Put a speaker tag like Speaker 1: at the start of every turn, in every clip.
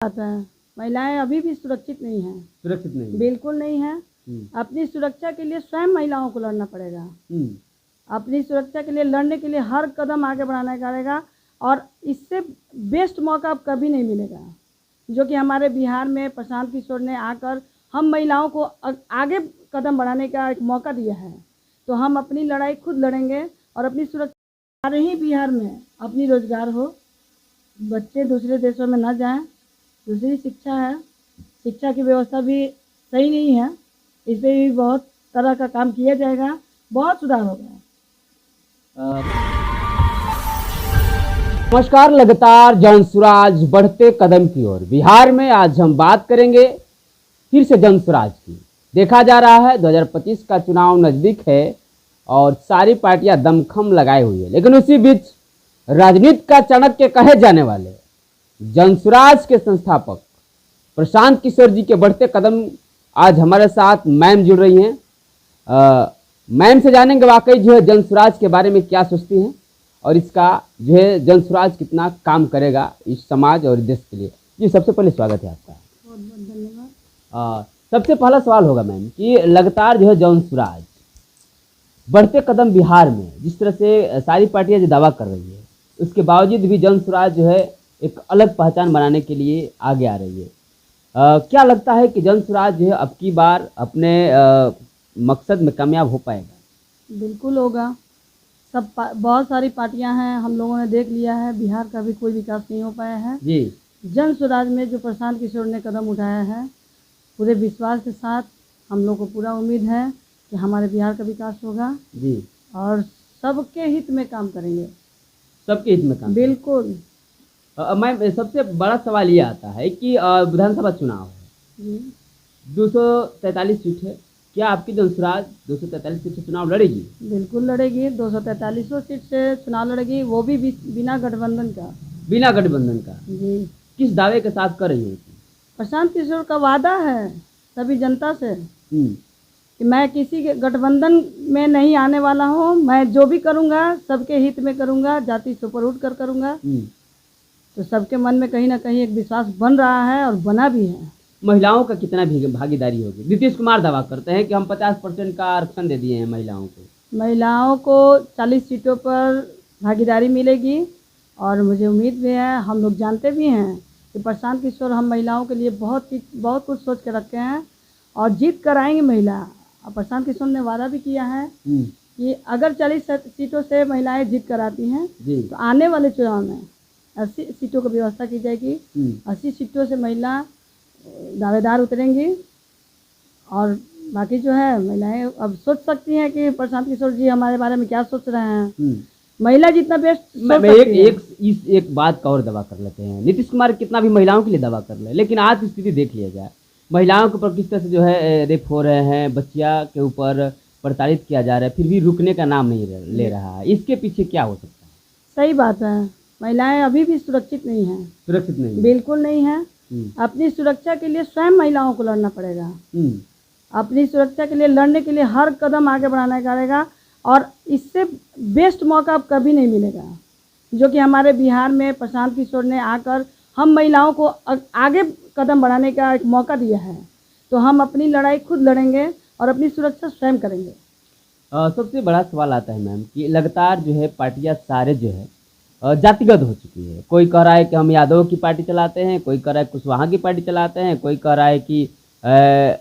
Speaker 1: बात है। महिलाएं अभी भी सुरक्षित नहीं हैं।
Speaker 2: सुरक्षित नहीं है।
Speaker 1: बिल्कुल नहीं है। अपनी सुरक्षा के लिए स्वयं महिलाओं को लड़ना पड़ेगा। अपनी सुरक्षा के लिए लड़ने के लिए हर कदम आगे बढ़ाना पड़ेगा और इससे बेस्ट मौका अब कभी नहीं मिलेगा, जो कि हमारे बिहार में प्रशांत किशोर ने आकर हम महिलाओं को आगे कदम बढ़ाने का एक मौका दिया है। तो हम अपनी लड़ाई खुद लड़ेंगे और अपनी सुरक्षा हमारे ही बिहार में अपनी रोजगार हो, बच्चे दूसरे देशों में न जाएं। दूसरी शिक्षा है, शिक्षा की व्यवस्था भी सही नहीं है, इस पर भी बहुत तरह का काम किया जाएगा, बहुत सुधार होगा।
Speaker 2: नमस्कार, लगातार जनसुराज बढ़ते कदम की ओर। बिहार में आज हम बात करेंगे फिर से जनसुराज की। देखा जा रहा है 2025 का चुनाव नजदीक है और सारी पार्टियां दमखम लगाए हुई है, लेकिन उसी बीच राजनीति का चाणक्य कहे जाने वाले जनसुराज के संस्थापक प्रशांत किशोर जी के बढ़ते कदम आज हमारे साथ मैम जुड़ रही हैं। मैम से जानेंगे वाकई जो है जनसुराज के बारे में क्या सोचती हैं और इसका जो है जनसुराज कितना काम करेगा इस समाज और देश के लिए। जी, सबसे पहले स्वागत है आपका।
Speaker 1: बहुत बहुत धन्यवाद।
Speaker 2: सबसे पहला सवाल होगा मैम कि लगातार जो है जनसुराज बढ़ते कदम बिहार में जिस तरह से सारी पार्टियां जो दावा कर रही है, उसके बावजूद भी जनसुराज जो है एक अलग पहचान बनाने के लिए आगे आ रही है। क्या लगता है कि जनसुराज जो है अब की बार अपने मकसद में कामयाब हो पाएगा?
Speaker 1: बिल्कुल होगा। बहुत सारी पार्टियां हैं, हम लोगों ने देख लिया है, बिहार का भी कोई विकास नहीं हो पाया है
Speaker 2: जी।
Speaker 1: जन स्वराज में जो प्रशांत किशोर ने कदम उठाया है, पूरे विश्वास के साथ हम लोग को पूरा उम्मीद है कि हमारे बिहार का विकास होगा
Speaker 2: जी
Speaker 1: और सबके हित में काम करेंगे।
Speaker 2: सबके हित में काम?
Speaker 1: बिल्कुल।
Speaker 2: मैम, सबसे बड़ा सवाल ये आता है कि विधानसभा चुनाव है
Speaker 1: जी।
Speaker 2: 243 सीट है, क्या आपकी जनसुराज 243 सीट से चुनाव लड़ेगी?
Speaker 1: बिल्कुल लड़ेगी, 243 सीट से चुनाव लड़ेगी, वो भी बिना गठबंधन का।
Speaker 2: बिना गठबंधन का?
Speaker 1: जी।
Speaker 2: किस दावे के साथ कर रही है?
Speaker 1: प्रशांत किशोर का वादा है सभी जनता से कि मैं किसी के गठबंधन में नहीं आने वाला हूँ, मैं जो भी करूँगा सबके हित में करूँगा, जाति से ऊपर उठ कर करूँगा। तो सबके मन में कहीं ना कहीं एक विश्वास बन रहा है और बना भी है।
Speaker 2: महिलाओं का कितना भागीदारी होगी? नीतीश कुमार दावा करते हैं कि हम 50% का आरक्षण दे दिए हैं महिलाओं को।
Speaker 1: महिलाओं को 40 सीटों पर भागीदारी मिलेगी और मुझे उम्मीद भी है, हम लोग जानते भी हैं कि प्रशांत किशोर हम महिलाओं के लिए बहुत कुछ सोच के रखे हैं और जीत कर आएंगी महिला। और प्रशांत किशोर ने वादा भी किया है कि अगर 40 सीटों से महिलाएं जीत कर आती हैं तो आने वाले चुनाव में 80 सीटों की व्यवस्था की जाएगी। 80 सीटों से महिला दावेदार उतरेंगी और बाकी जो है महिलाएं अब सोच सकती हैं कि प्रशांत किशोर जी हमारे बारे में क्या सोच रहे हैं। महिला जितना बेस्ट
Speaker 2: एक बात का और दावा कर लेते हैं, नीतीश कुमार कितना भी महिलाओं के लिए दावा कर ले, लेकिन आज की स्थिति देख लिया जाए, महिलाओं के ऊपर किस तरह से जो है रेप हो रहे हैं, बच्चिया के ऊपर प्रताड़ित किया जा रहा है, फिर भी रुकने का नाम नहीं ले रहा है। इसके पीछे क्या हो सकता है?
Speaker 1: सही बात है, महिलाएं अभी भी सुरक्षित नहीं हैं।
Speaker 2: सुरक्षित नहीं?
Speaker 1: बिल्कुल नहीं है। अपनी सुरक्षा के लिए स्वयं महिलाओं को लड़ना पड़ेगा। अपनी सुरक्षा के लिए लड़ने के लिए हर कदम आगे बढ़ाना पड़ेगा और इससे बेस्ट मौका अब कभी नहीं मिलेगा, जो कि हमारे बिहार में प्रशांत किशोर ने आकर हम महिलाओं को आगे कदम बढ़ाने का एक मौका दिया है। तो हम अपनी लड़ाई खुद लड़ेंगे और अपनी सुरक्षा स्वयं करेंगे।
Speaker 2: सबसे बड़ा सवाल आता है मैम कि लगातार जो है पार्टियां सारे जो है जातिगत हो चुकी है। कोई कह रहा है कि हम यादव की पार्टी चलाते हैं, कोई कह रहा है कुशवाहा की पार्टी चलाते हैं, कोई कह रहा है कि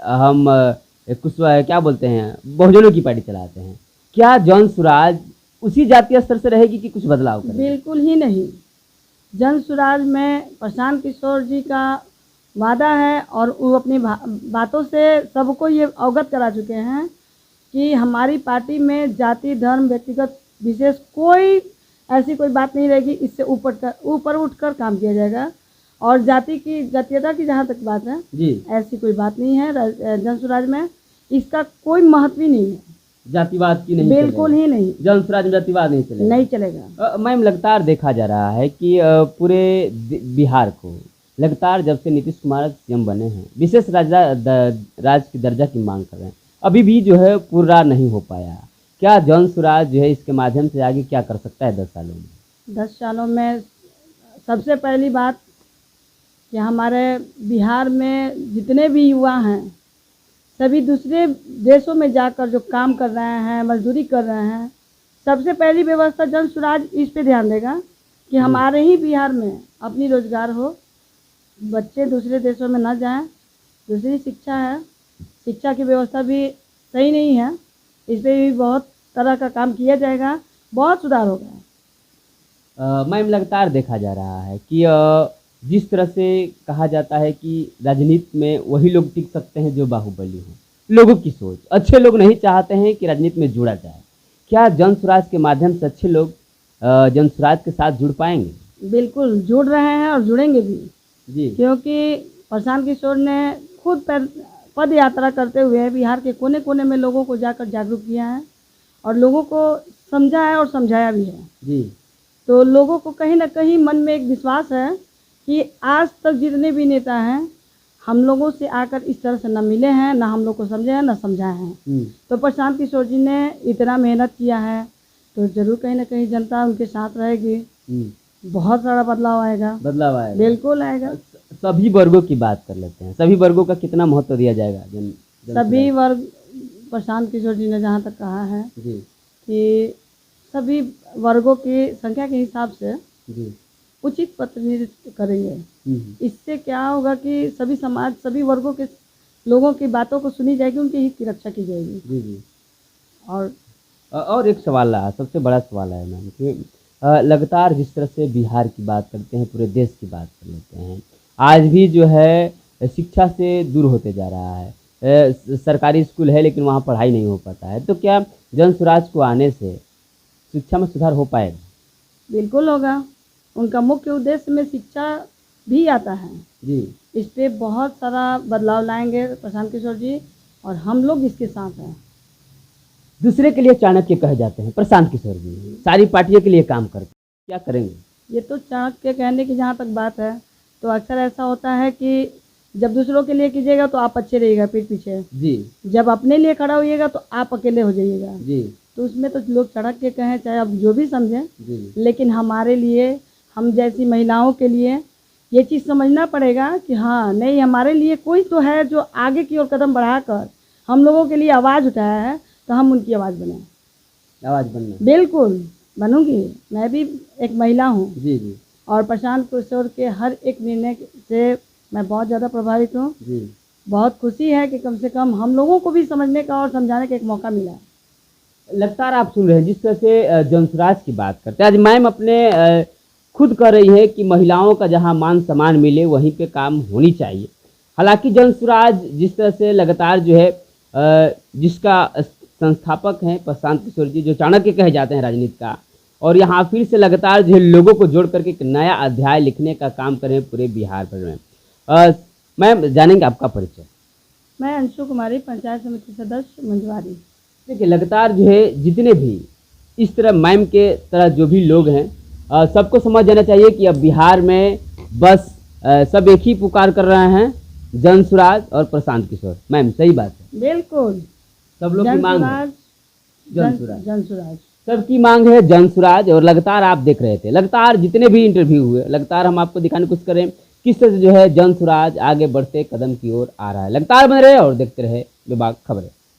Speaker 2: हम कुशवाहा क्या बोलते हैं बहुजनों की पार्टी चलाते हैं। क्या जनसुराज उसी जातीय स्तर से रहेगी कि कुछ बदलाव करेगी?
Speaker 1: बिल्कुल ही नहीं। जनसुराज में प्रशांत किशोर जी का वादा है और वो अपनी बातों से सबको ये अवगत करा चुके हैं कि हमारी पार्टी में जाति धर्म व्यक्तिगत विशेष कोई ऐसी कोई बात नहीं रहेगी। इससे ऊपर उठकर काम किया जाएगा और जातीयता की जहाँ तक बात है
Speaker 2: जी, ऐसी
Speaker 1: कोई बात नहीं है जनसुराज में, इसका कोई महत्व ही नहीं है।
Speaker 2: जातिवाद की नहीं?
Speaker 1: बिल्कुल ही नहीं।
Speaker 2: जनसुराज में जातिवाद नहीं चलेगा? नहीं
Speaker 1: चलेगा।
Speaker 2: मैम, लगातार देखा जा रहा है कि पूरे बिहार को लगातार जब से नीतीश कुमार सीएम बने हैं विशेष राज की दर्जा की मांग कर रहे हैं, अभी भी जो है पूरा नहीं हो पाया। क्या जनसुराज जो है इसके माध्यम से आगे क्या कर सकता है 10 सालों में?
Speaker 1: 10 सालों में सबसे पहली बात कि हमारे बिहार में जितने भी युवा हैं सभी दूसरे देशों में जाकर जो काम कर रहे हैं, मजदूरी कर रहे हैं, सबसे पहली व्यवस्था जन स्वराज इस पे ध्यान देगा कि हमारे ही बिहार में अपनी रोजगार हो, बच्चे दूसरे देशों में ना जाएं। दूसरी शिक्षा है, शिक्षा की व्यवस्था भी सही नहीं है, इस पे भी बहुत तरह का काम किया जाएगा, बहुत सुधार होगा।
Speaker 2: मैम लगातार देखा जा रहा है कि जिस तरह से कहा जाता है कि राजनीति में वही लोग टिक सकते हैं जो बाहुबली हों, लोगों की सोच, अच्छे लोग नहीं चाहते हैं कि राजनीति में जुड़ा जाए। क्या जन स्वराज के माध्यम से अच्छे लोग जन स्वराज के साथ जुड़ पाएंगे?
Speaker 1: बिल्कुल जुड़ रहे हैं और जुड़ेंगे भी
Speaker 2: जी।
Speaker 1: क्योंकि प्रशांत किशोर ने खुद पद यात्रा करते हुए बिहार के कोने कोने में लोगों को जाकर जागरूक किया है और लोगों को समझा है और समझाया भी है।
Speaker 2: जी।
Speaker 1: तो लोगों को कहीं ना कहीं मन में एक विश्वास है कि आज तक जितने भी नेता हैं हम लोगों से आकर इस तरह से न मिले हैं, ना हम लोग को समझे हैं, ना समझाए हैं। तो प्रशांत किशोर जी ने इतना मेहनत किया है तो जरूर कहीं ना कहीं जनता उनके साथ रहेगी, बहुत सारा बदलाव आएगा। बिल्कुल आएगा।
Speaker 2: सभी वर्गों की बात कर लेते हैं, सभी वर्गों का कितना महत्व दिया जाएगा?
Speaker 1: सभी वर्ग, प्रशांत किशोर जी ने जहाँ तक कहा है
Speaker 2: जी
Speaker 1: कि सभी वर्गों की संख्या के हिसाब से
Speaker 2: जी
Speaker 1: उचित प्रतिनिधित्व करेंगे। इससे क्या होगा कि सभी समाज, सभी वर्गों के लोगों की बातों को सुनी जाएगी, उनके हित की रक्षा की जाएगी।
Speaker 2: जी जी।
Speaker 1: और
Speaker 2: एक सवाल है, सबसे बड़ा सवाल है मैम कि लगातार जिस तरह से बिहार की बात करते हैं, पूरे देश की बात कर लेते हैं, आज भी जो है शिक्षा से दूर होते जा रहा है। सरकारी स्कूल है लेकिन वहाँ पढ़ाई नहीं हो पाता है। तो क्या जन स्वराज को आने से शिक्षा में सुधार हो पाएगा?
Speaker 1: बिल्कुल होगा। उनका मुख्य उद्देश्य में शिक्षा भी आता है
Speaker 2: जी।
Speaker 1: इस पे बहुत सारा बदलाव लाएंगे प्रशांत किशोर जी और हम लोग इसके साथ हैं।
Speaker 2: दूसरे के लिए चाणक्य कहे जाते हैं प्रशांत किशोर जी, सारी पार्टियों के लिए काम करते हैं, क्या करेंगे?
Speaker 1: ये तो चाणक्य कहने की जहाँ तक बात है तो अक्सर ऐसा होता है कि जब दूसरों के लिए कीजिएगा तो आप अच्छे रहिएगा पीठ पीछे
Speaker 2: जी,
Speaker 1: जब अपने लिए खड़ा होइएगा तो आप अकेले हो जाइएगा
Speaker 2: जी।
Speaker 1: तो उसमें तो लोग चाणक्य कहें चाहे आप जो भी समझें
Speaker 2: जी।
Speaker 1: लेकिन हमारे लिए, हम जैसी महिलाओं के लिए ये चीज़ समझना पड़ेगा कि हाँ नहीं, हमारे लिए कोई तो है जो आगे की ओर कदम बढ़ाकर हम लोगों के लिए आवाज़ उठाया है, तो हम उनकी आवाज़ बने।
Speaker 2: आवाज़ बनना?
Speaker 1: बिल्कुल बनूंगी, मैं भी एक महिला हूँ।
Speaker 2: जी जी।
Speaker 1: और प्रशांत किशोर के हर एक निर्णय से मैं बहुत ज़्यादा प्रभावित हूँ।
Speaker 2: जी।
Speaker 1: बहुत खुशी है कि कम से कम हम लोगों को भी समझने का और समझाने का एक मौका मिला।
Speaker 2: लगातार आप सुन रहे हैं जिस तरह से जन स्वराज की बात करते हैं। आज मैम अपने खुद कर रही है कि महिलाओं का जहां मान सम्मान मिले वहीं पे काम होनी चाहिए। हालांकि जन स्वराज जिस तरह से लगातार जो है जिसका संस्थापक हैं प्रशांत किशोर जी, जो चाणक्य कहे जाते हैं राजनीति का, और यहाँ फिर से लगातार जो है लोगों को जोड़ करके एक नया अध्याय लिखने का काम कर रहे हैं पूरे बिहार भर में। मैम जानेंगे आपका परिचय?
Speaker 1: मैं अंशु कुमारी, पंचायत समिति सदस्य मंझवारी।
Speaker 2: देखिए लगातार जो है जितने भी इस तरह मैम के तरह जो भी लोग हैं सबको समझ जाना चाहिए कि अब बिहार में बस सब एक ही पुकार कर रहे हैं, जन स्वराज और प्रशांत किशोर। मैम सही बात है?
Speaker 1: बिल्कुल,
Speaker 2: सब लोग की मांग है
Speaker 1: जन स्वराज,
Speaker 2: सबकी मांग है जन स्वराज। और लगातार आप देख रहे थे, लगातार जितने भी इंटरव्यू हुए, लगातार हम आपको दिखाने की कोशिश करें किस तरह से जो है जन स्वराज आगे बढ़ते कदम की ओर आ रहा है। लगातार बने रहे और देखते रहे विभाग खबरें।